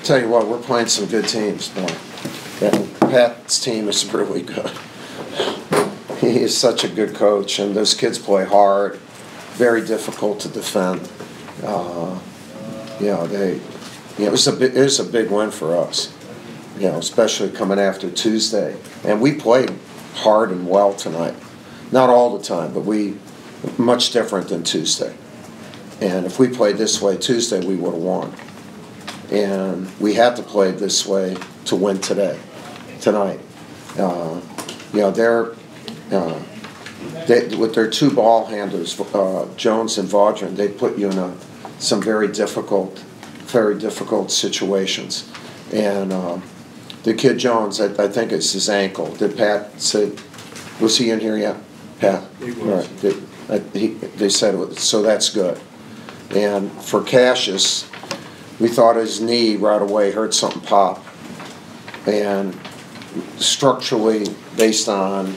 Tell you what, we're playing some good teams, boy. And Pat's team is really good. He is such a good coach, and those kids play hard, very difficult to defend. It was a big win for us. Especially coming after Tuesday, and we played hard and well tonight. Not all the time, but we much different than Tuesday. And if we played this way Tuesday, we would have won. And we had to play this way to win tonight. With their two ball handlers, Jones and Vaudrin, they put you in some very difficult situations. And the kid Jones, I think it's his ankle. Did Pat say, was he in here yet? Pat? He was. Right. They said it was, so that's good. And for Cassius, we thought his knee right away heard something pop. And structurally, based on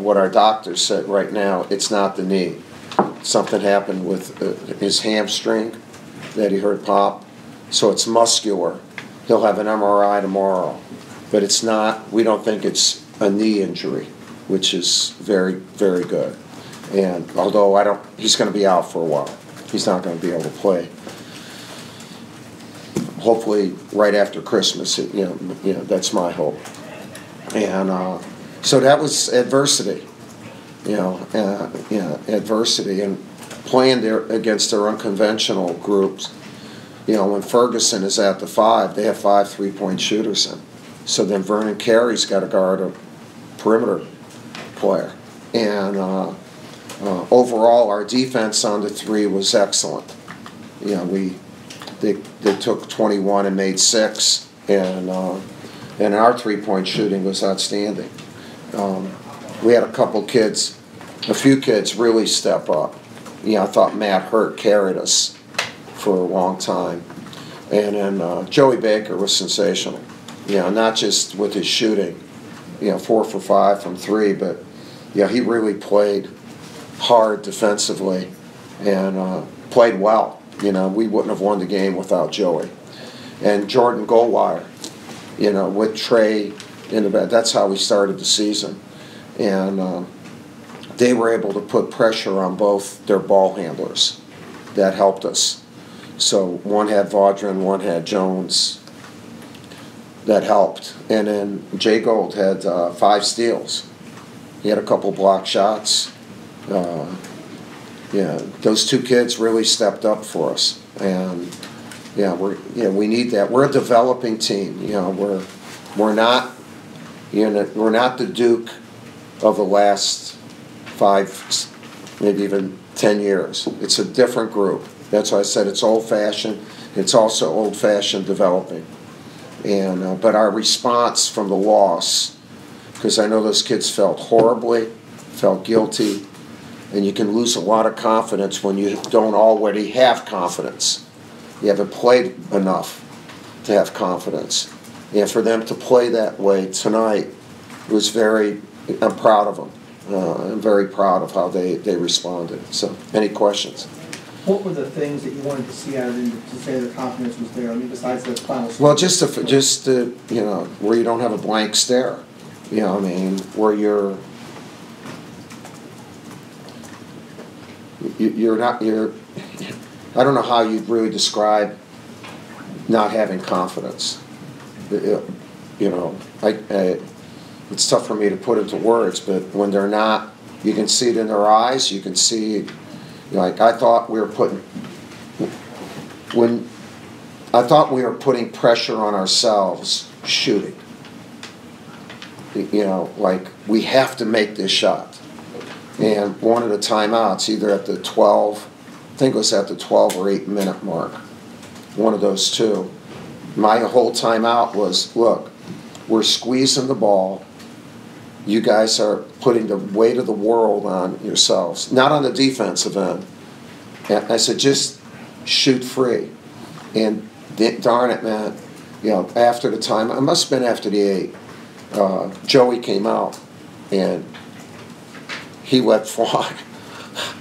what our doctors said right now, it's not the knee. Something happened with his hamstring that he heard pop. So it's muscular. He'll have an MRI tomorrow. But it's not, we don't think it's a knee injury, which is very, very good. And although he's going to be out for a while. He's not going to be able to play. Hopefully right after Christmas, that's my hope. And so that was adversity, adversity, and playing there against their unconventional groups. When Ferguson is at the 5, they have 5 3-point shooters in. So then Vernon Carey's got to guard a perimeter player. And overall, our defense on the 3 was excellent. They took 21 and made 6, and our 3-point shooting was outstanding. We had a few kids really step up. I thought Matt Hurt carried us for a long time. And then Joey Baker was sensational. Not just with his shooting, 4 for 5 from 3, but he really played hard defensively and played well. We wouldn't have won the game without Joey. And Jordan Goldwire, with Trey in the back. That's how we started the season. And they were able to put pressure on both their ball handlers. That helped us. So one had Vaudrin, one had Jones. That helped. And then Jay Gold had 5 steals. He had a couple block shots. Those 2 kids really stepped up for us. And we need that. We're a developing team. We're not the Duke of the last 5, maybe even 10 years. It's a different group. That's why I said it's old-fashioned. It's also old-fashioned developing. And but our response from the loss, because I know those kids felt horribly, felt guilty, and you can lose a lot of confidence when you don't already have confidence. You haven't played enough to have confidence. And for them to play that way tonight was I'm proud of them. I'm very proud of how they responded. So, any questions? What were the things that you wanted to see out of them to say the confidence was there? I mean, besides the final score? Well, just where you don't have a blank stare. Where you're I don't know how you'd really describe not having confidence. It's tough for me to put into words, but when they're not, you can see it in their eyes. You can see, I thought we were putting pressure on ourselves shooting. We have to make this shot. And one of the timeouts, either at the 12, I think it was at the 12 or 8 minute mark, one of those 2. My whole timeout was, look, we're squeezing the ball. You guys are putting the weight of the world on yourselves, not on the defensive end. And I said, just shoot free. And darn it, man, after the time, it must have been after the 8, Joey came out and he let fly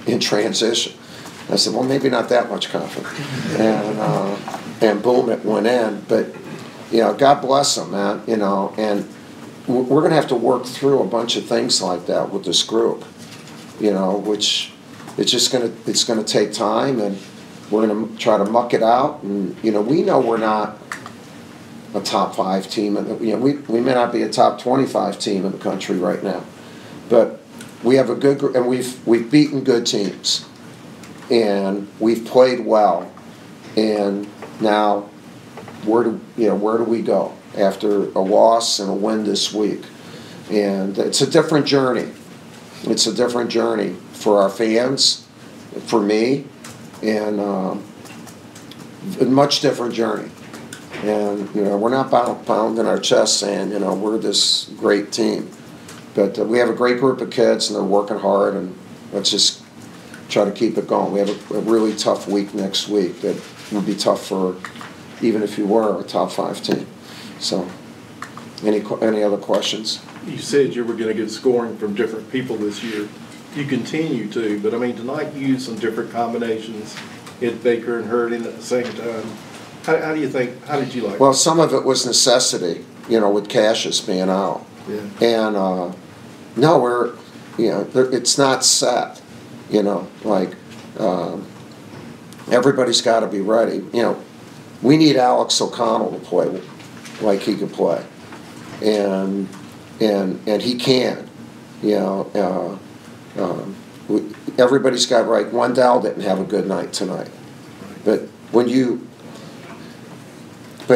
in transition. I said, well, maybe not that much confidence. And boom, it went in. But God bless them, man, and we're going to have to work through a bunch of things like that with this group, which it's going to take time, and we're going to try to muck it out, and we know we're not a top 5 team, and we may not be a top 25 team in the country right now, but we have a good group, and we've beaten good teams, and we've played well, and now where do we go after a loss and a win this week? And it's a different journey. It's a different journey for our fans, for me, and a much different journey. And we're not pounding our chest saying we're this great team, but we have a great group of kids and they're working hard, and let's just try to keep it going. We have a really tough week next week that would be tough for even if you were a top 5 team. So, any other questions? You said you were going to get scoring from different people this year. You continue to, but tonight you used some different combinations. Hit Baker and Hurting at the same time. How do you think? How did you like? Well, some of it was necessity, with Cassius being out. Yeah. And no, it's not set. Everybody's got to be ready. We need Alex O'Connell to play like he could play, and he can. Everybody's got right. Wendell didn't have a good night tonight, but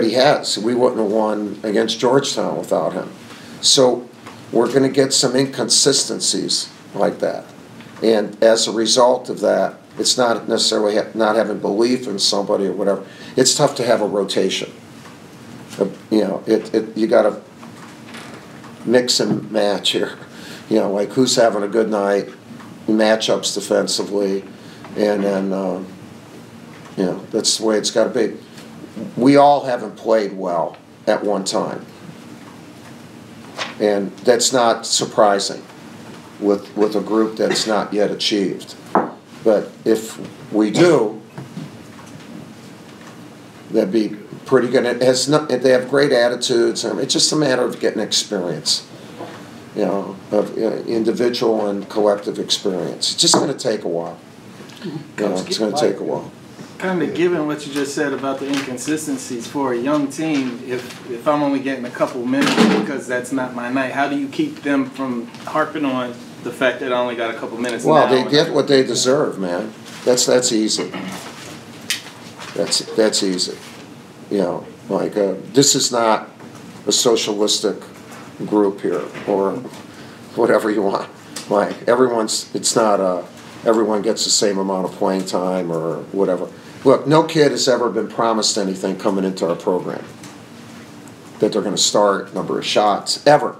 he has. We wouldn't have won against Georgetown without him. So we're going to get some inconsistencies like that, and as a result of that, it's not necessarily not having belief in somebody or whatever. It's tough to have a rotation. You got to mix and match here. Like who's having a good night, matchups defensively, and then that's the way it's got to be. We all haven't played well at one time, and that's not surprising with a group that's not yet achieved. But if we do, that'd be pretty good. They have great attitudes. It's just a matter of getting experience, of individual and collective experience. It's just going to take a while. It's going to take a while. Kind of given what you just said about the inconsistencies for a young team, if I'm only getting a couple minutes because that's not my night, how do you keep them from harping on the fact that I only got a couple minutes? Well, they get what they deserve, man. That's easy. That's easy. This is not a socialistic group here or whatever you want. Everyone gets the same amount of playing time or whatever. Look, no kid has ever been promised anything coming into our program that they're going to start, number of shots, ever.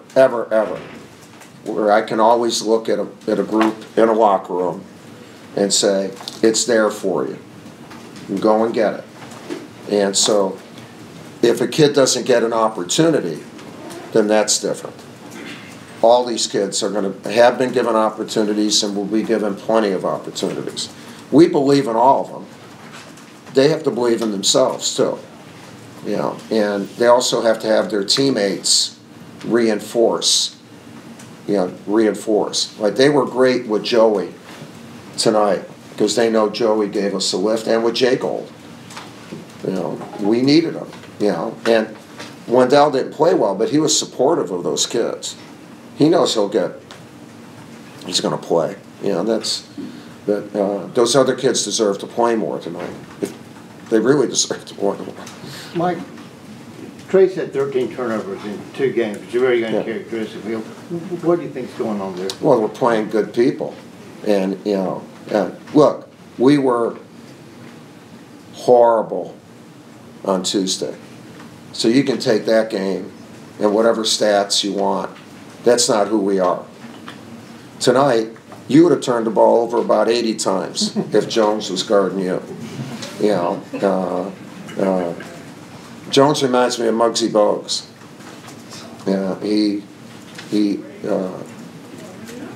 Where I can always look at a group in a locker room and say, it's there for you. And go and get it. And so if a kid doesn't get an opportunity, then that's different. All these kids have been given opportunities and will be given plenty of opportunities. We believe in all of them. They have to believe in themselves too. And they also have to have their teammates reinforce. Like they were great with Joey tonight because they know Joey gave us a lift, and with Jay Gold. We needed him. And Wendell didn't play well, but he was supportive of those kids. He knows he's going to play. Those other kids deserve to play more tonight. They really deserve to play more. Mike, Trace had 13 turnovers in 2 games. It's a very young characteristic. What do you think's going on there? Well, we're playing good people. And, look, we were horrible on Tuesday. So you can take that game and whatever stats you want. That's not who we are. Tonight, you would have turned the ball over about 80 times if Jones was guarding you. Jones reminds me of Muggsy Bogues.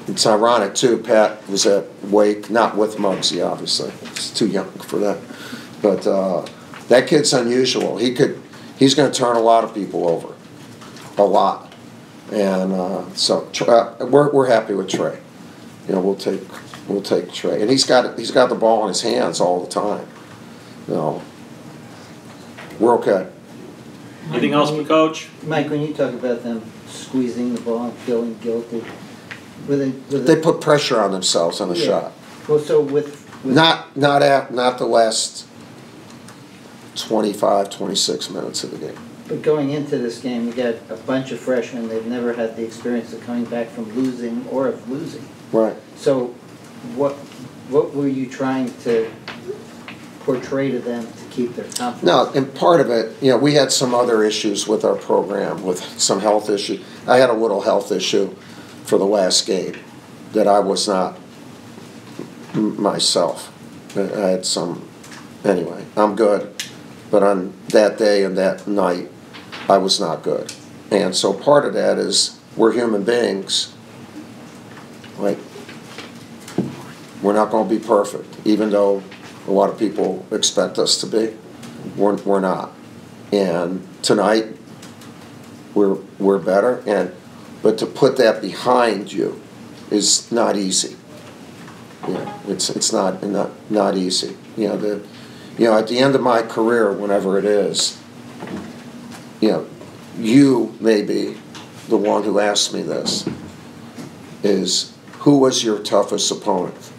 It's ironic too. Pat was at Wake, not with Muggsy, obviously. He's too young for that. But that kid's unusual. He he's going to turn a lot of people over, a lot. And so we're happy with Trey. You know, we'll take Trey, and he's got the ball in his hands all the time. You know, we're okay. Anything else for Coach? Mike, when you talk about them squeezing the ball and feeling guilty, They put pressure on themselves on the shot. Well, so with Not the last 25, 26 minutes of the game. but going into this game, you got a bunch of freshmen. They've never had the experience of coming back from losing or of losing. Right. So, what were you trying to portray to them to keep their confidence? No, and part of it, you know, we had some other issues with our program, with some health issues. I had a little health issue for the last game that I was not myself. I had some, anyway, I'm good. But on that day and that night, I was not good. And so part of that is we're human beings. Like, we're not going to be perfect, even though a lot of people expect us to be. We're not. And tonight, we're better. But to put that behind you is not easy. You know, it's not easy. You know, at the end of my career, whenever it is, you know, you may be the one who asked me this, is who was your toughest opponent?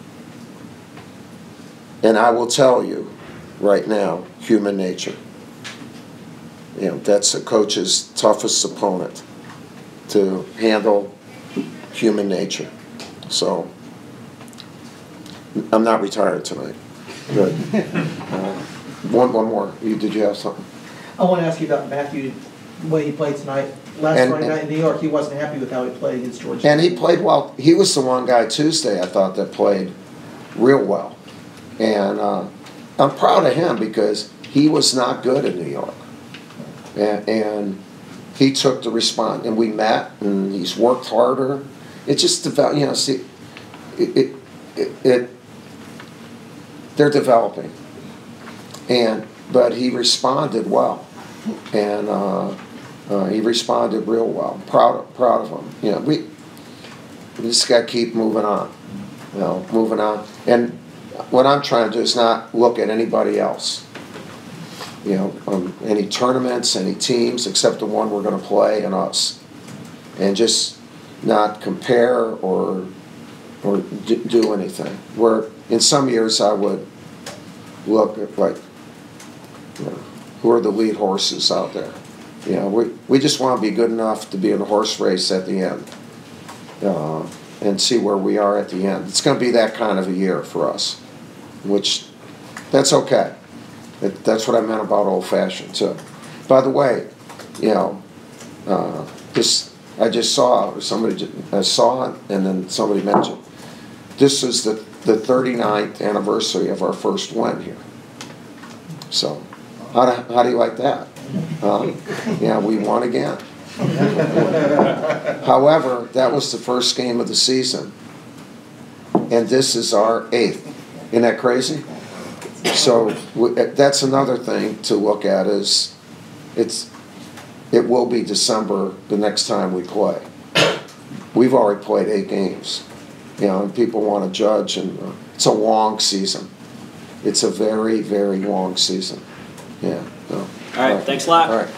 And I will tell you right now, human nature. You know, that's a coach's toughest opponent, to handle human nature. So, I'm not retired tonight. Good. One more. Did you have something? I want to ask you about Matthew, the way he played tonight. Last Friday night in New York, he wasn't happy with how he played against Georgia. And he played well. He was the one guy Tuesday, I thought, that played real well. And I'm proud of him because he was not good in New York. And he took the response. And we met, and he's worked harder. It just developed, you know, see, they're developing. But he responded well. And he responded real well. Proud of him. You know, we just got to keep moving on. You know, moving on. And what I'm trying to do is not look at anybody else. You know, any tournaments, any teams, except the one we're going to play, and us. And just not compare or do anything. Where in some years I would look at, like, you know, who are the lead horses out there? You know, we just want to be good enough to be in a horse race at the end, and see where we are at the end. It's going to be that kind of a year for us, which that's okay. That's what I meant about old-fashioned too. By the way, you know, I just saw, or I saw it, and then somebody mentioned, this is the 39th anniversary of our first win here. So, how do you like that? Yeah, we won again. However, that was the first game of the season, and this is our 8th. Isn't that crazy? So that's another thing to look at, is it will be December the next time we play. We've already played 8 games, you know, and people want to judge, and it's a long season. It's a very, very long season. Yeah. So, all right, thanks a lot. All right.